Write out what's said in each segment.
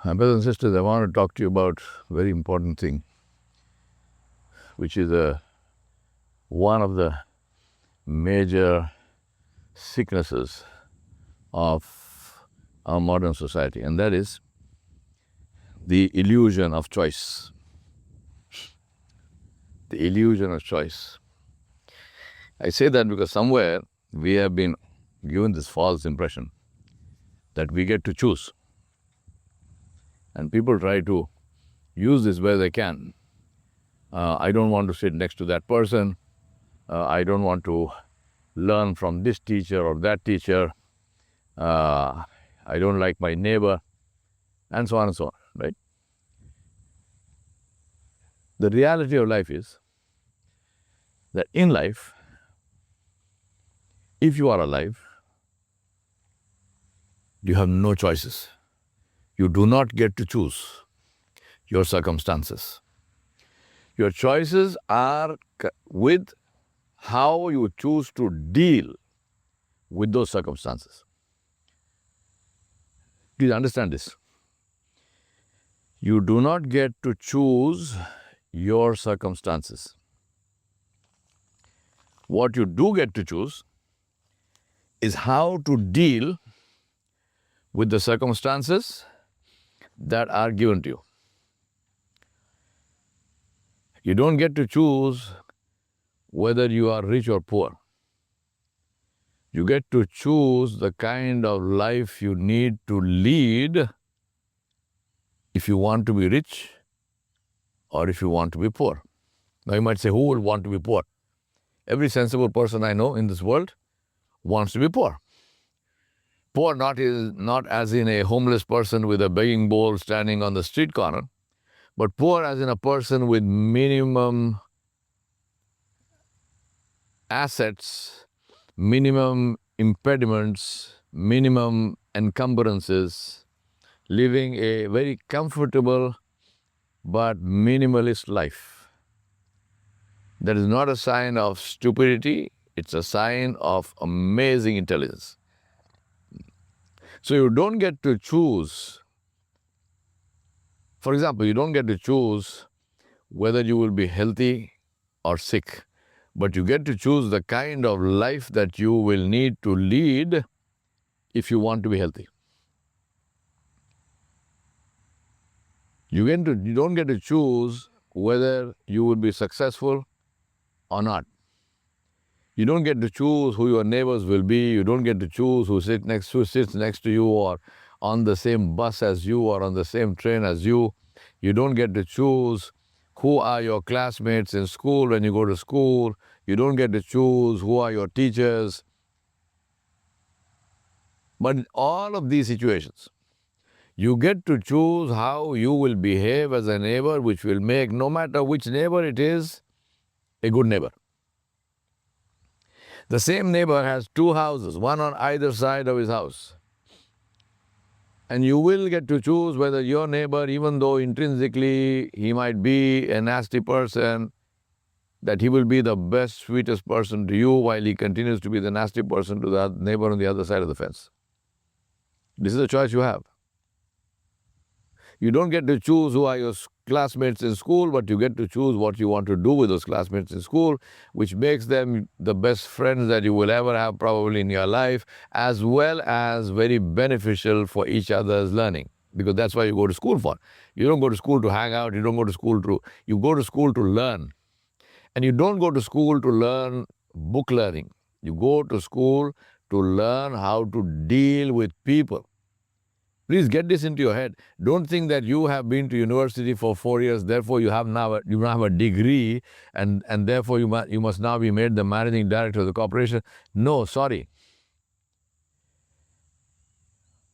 Brothers and sisters, I want to talk to you about a very important thing, which is one of the major sicknesses of our modern society, and that is the illusion of choice. The illusion of choice. I say that because somewhere we have been given this false impression that we get to choose. And people try to use this where they can. I don't want to sit next to that person. I don't want to learn from this teacher or that teacher. I don't like my neighbor, and so on, right? The reality of life is that in life, if you are alive, you have no choices. You do not get to choose your circumstances. Your choices are with how you choose to deal with those circumstances. Please understand this. You do not get to choose your circumstances. What you do get to choose is how to deal with the circumstances that are given to you. You don't get to choose whether you are rich or poor. You get to choose the kind of life you need to lead if you want to be rich or if you want to be poor. Now you might say, who will want to be poor? Every sensible person I know in this world wants to be poor. Poor not as in a homeless person with a begging bowl standing on the street corner, but poor as in a person with minimum assets, minimum impediments, minimum encumbrances, living a very comfortable but minimalist life. That is not a sign of stupidity, it's a sign of amazing intelligence. So you don't get to choose. For example, you don't get to choose whether you will be healthy or sick, but you get to choose the kind of life that you will need to lead if you want to be healthy. You don't get to choose whether you will be successful or not. You don't get to choose who your neighbors will be. You don't get to choose who sits next to you or on the same bus as you or on the same train as you. You don't get to choose who are your classmates in school when you go to school. You don't get to choose who are your teachers. But in all of these situations, you get to choose how you will behave as a neighbor, which will make, no matter which neighbor it is, a good neighbor. The same neighbor has two houses, one on either side of his house. And you will get to choose whether your neighbor, even though intrinsically he might be a nasty person, that he will be the best, sweetest person to you while he continues to be the nasty person to the neighbor on the other side of the fence. This is a choice you have. You don't get to choose who are your classmates in school, but you get to choose what you want to do with those classmates in school, which makes them the best friends that you will ever have probably in your life, as well as very beneficial for each other's learning. Because that's why you go to school for. You don't go to school to hang out, you go to school to learn. And you don't go to school to learn book learning. You go to school to learn how to deal with people. Please get this into your head. Don't think that you have been to university for 4 years, therefore you have a degree, and therefore you must now be made the managing director of the corporation. No, sorry.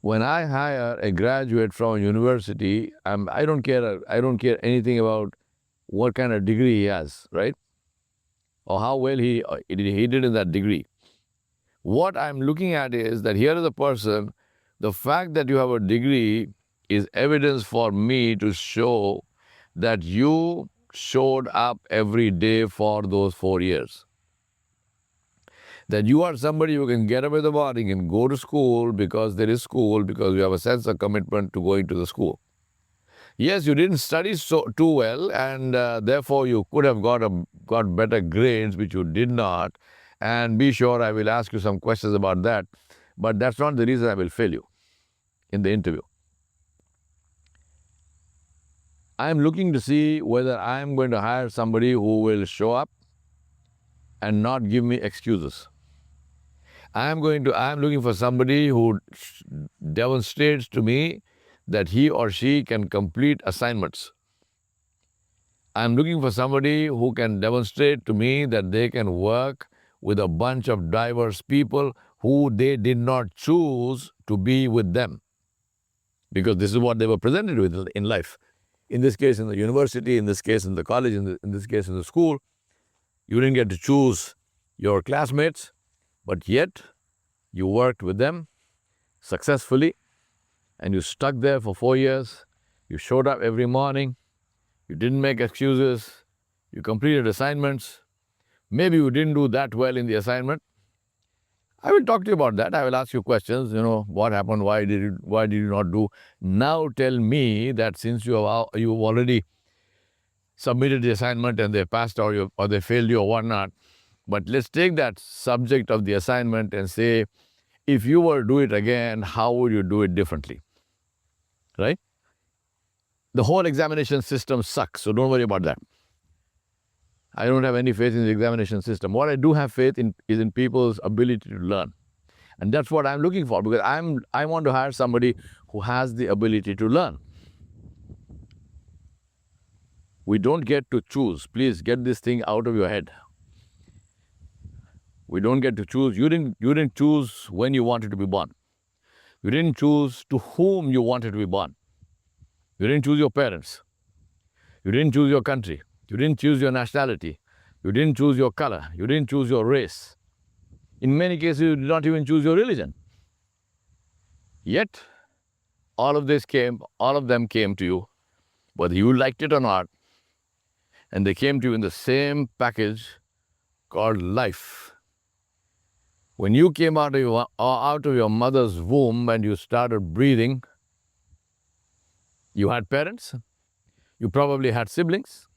When I hire a graduate from a university, I don't care anything about what kind of degree he has, right? Or how well he did in that degree. What I'm looking at is that here is a person. The fact that you have a degree is evidence for me to show that you showed up every day for those 4 years. That you are somebody who can get up in the morning and go to school because there is school, because you have a sense of commitment to going to the school. Yes, you didn't study too well, and therefore you could have got better grades, which you did not. And be sure I will ask you some questions about that. But that's not the reason I will fail you in the interview. I am looking to see whether I am going to hire somebody who will show up and not give me excuses. I am looking for somebody who demonstrates to me that he or she can complete assignments. I am looking for somebody who can demonstrate to me that they can work with a bunch of diverse people who they did not choose to be with them, because this is what they were presented with in life. In this case, in the university, in this case, in the college, in this case, in the school, you didn't get to choose your classmates, but yet you worked with them successfully and you stuck there for 4 years. You showed up every morning. You didn't make excuses. You completed assignments. Maybe you didn't do that well in the assignment. I will talk to you about that. I will ask you questions. What happened? Why did you not do? Now tell me that since you've already submitted the assignment and they passed or they failed you or whatnot. But let's take that subject of the assignment and say, if you were to do it again, how would you do it differently? Right? The whole examination system sucks, so don't worry about that. I don't have any faith in the examination system. What I do have faith in is in people's ability to learn. And that's what I'm looking for, because I want to hire somebody who has the ability to learn. We don't get to choose. Please get this thing out of your head. We don't get to choose. You didn't choose when you wanted to be born. You didn't choose to whom you wanted to be born. You didn't choose your parents. You didn't choose your country. You didn't choose your nationality. You didn't choose your color. You didn't choose your race. In many cases, you did not even choose your religion. Yet, all of them came to you, whether you liked it or not, and they came to you in the same package called life. When you came out of your mother's womb and you started breathing, you had parents, you probably had siblings,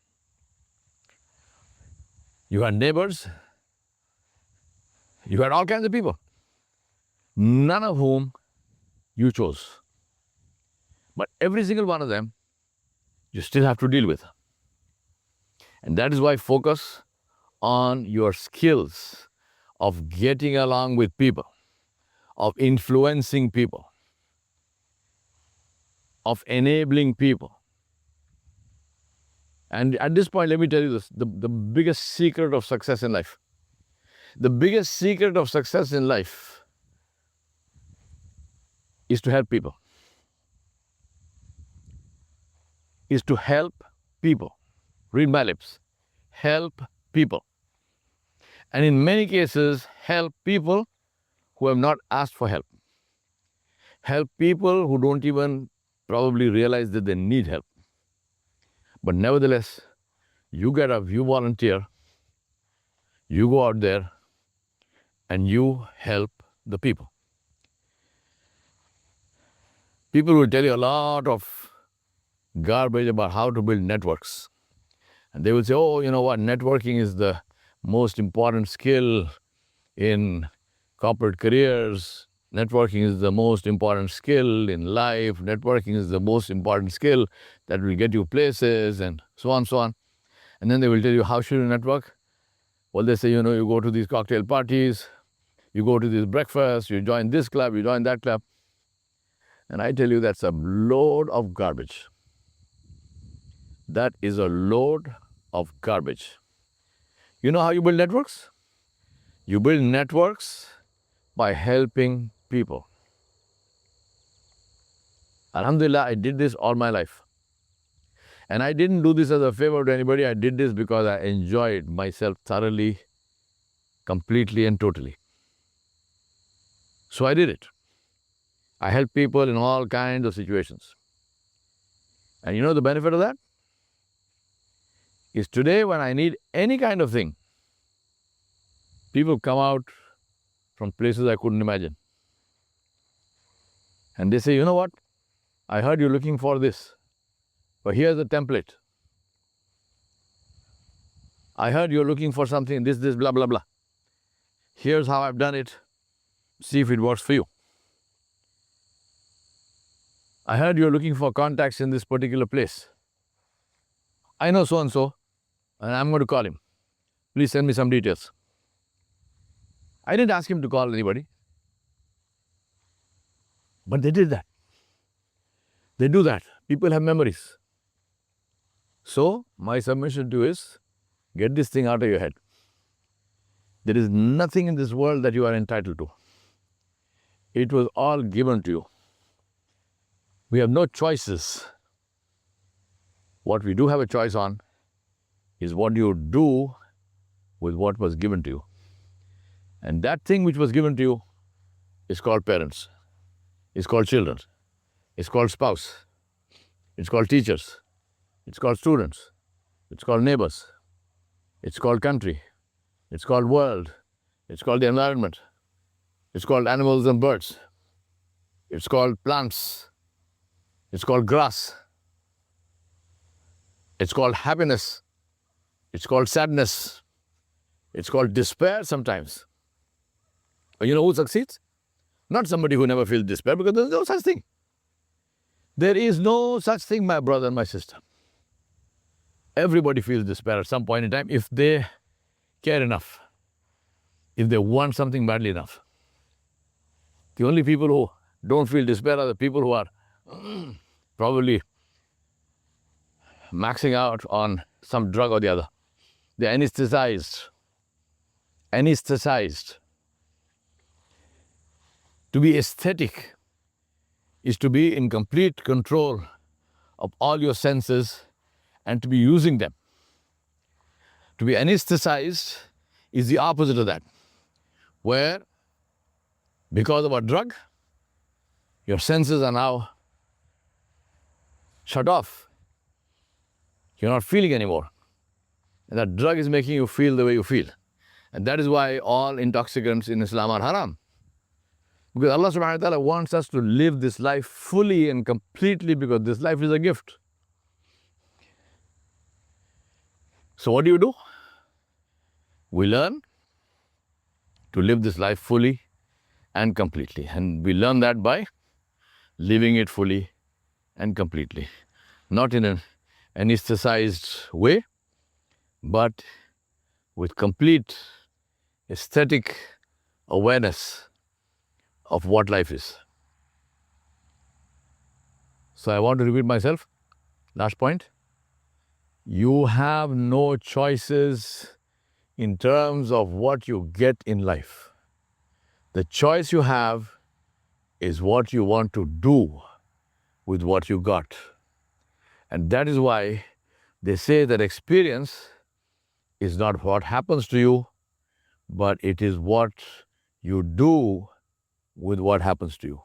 you had neighbors, you had all kinds of people, none of whom you chose. But every single one of them, you still have to deal with. And that is why focus on your skills of getting along with people, of influencing people, of enabling people. And at this point, let me tell you this, the biggest secret of success in life. The biggest secret of success in life is to help people. Is to help people. Read my lips. Help people. And in many cases, help people who have not asked for help. Help people who don't even probably realize that they need help. But nevertheless, you get up, you volunteer, you go out there, and you help the people. People will tell you a lot of garbage about how to build networks. And they will say, oh, you know what, networking is the most important skill in corporate careers. Networking is the most important skill in life. Networking is the most important skill that will get you places, and so on, so on. And then they will tell you, how should you network? Well, they say, you go to these cocktail parties, you go to this breakfast, you join this club, you join that club. And I tell you, that's a load of garbage. That is a load of garbage. You know how you build networks? You build networks by helping people. Alhamdulillah, I did this all my life. And I didn't do this as a favor to anybody. I did this because I enjoyed myself thoroughly, completely and totally. So I did it. I helped people in all kinds of situations. And you know the benefit of that? Is today when I need any kind of thing, people come out from places I couldn't imagine. And they say, you know what? I heard you're looking for this. But here's the template. I heard you're looking for something, this, blah, blah, blah. Here's how I've done it. See if it works for you. I heard you're looking for contacts in this particular place. I know so-and-so, and I'm going to call him. Please send me some details. I didn't ask him to call anybody. But they did that. They do that. People have memories. So, my submission to you is, get this thing out of your head. There is nothing in this world that you are entitled to. It was all given to you. We have no choices. What we do have a choice on is what you do with what was given to you. And that thing which was given to you is called parents. It's called children. It's called spouse. It's called teachers. It's called students. It's called neighbors. It's called country. It's called world. It's called the environment. It's called animals and birds. It's called plants. It's called grass. It's called happiness. It's called sadness. It's called despair sometimes. But you know who succeeds? Not somebody who never feels despair, because there's no such thing. There is no such thing, my brother and my sister. Everybody feels despair at some point in time if they care enough, if they want something badly enough. The only people who don't feel despair are the people who are probably maxing out on some drug or the other. They're anesthetized. Anesthetized. To be aesthetic is to be in complete control of all your senses and to be using them. To be anesthetized is the opposite of that, where because of a drug, your senses are now shut off. You're not feeling anymore. And that drug is making you feel the way you feel. And that is why all intoxicants in Islam are haram. Because Allah subhanahu wa ta'ala wants us to live this life fully and completely, because this life is a gift. So what do? We learn to live this life fully and completely. And we learn that by living it fully and completely. Not in an anesthetized way, but with complete aesthetic awareness of what life is. So I want to repeat myself. Last point. You have no choices in terms of what you get in life. The choice you have is what you want to do with what you got. And that is why they say that experience is not what happens to you, but it is what you do with what happens to you.